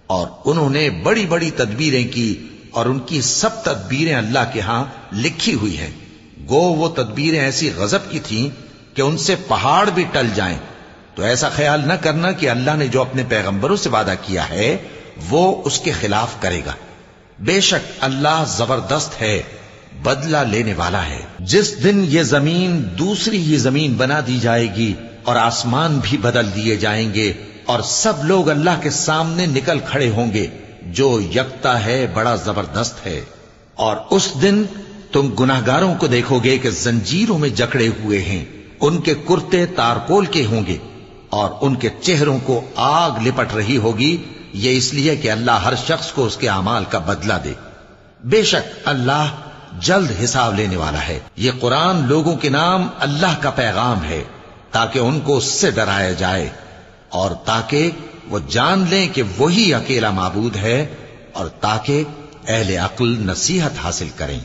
اور انہوں نے بڑی بڑی تدبیریں کی اور ان کی سب تدبیریں اللہ کے ہاں لکھی ہوئی ہیں. گو وہ تدبیریں ایسی غضب کی تھیں کہ ان سے پہاڑ بھی ٹل جائیں. تو ایسا خیال نہ کرنا کہ اللہ نے جو اپنے پیغمبروں سے وعدہ کیا ہے وہ اس کے خلاف کرے گا. بے شک اللہ زبردست ہے، بدلہ لینے والا ہے. جس دن یہ زمین دوسری ہی زمین بنا دی جائے گی اور آسمان بھی بدل دیے جائیں گے اور سب لوگ اللہ کے سامنے نکل کھڑے ہوں گے جو یکتا ہے، بڑا زبردست ہے. اور اس دن تم گناہگاروں کو دیکھو گے کہ زنجیروں میں جکڑے ہوئے ہیں، ان کے کرتے تارکول کے ہوں گے اور ان کے چہروں کو آگ لپٹ رہی ہوگی. یہ اس لیے کہ اللہ ہر شخص کو اس کے اعمال کا بدلہ دے. بے شک اللہ جلد حساب لینے والا ہے. یہ قرآن لوگوں کے نام اللہ کا پیغام ہے تاکہ ان کو اس سے ڈرایا جائے اور تاکہ وہ جان لیں کہ وہی اکیلا معبود ہے اور تاکہ اہل عقل نصیحت حاصل کریں.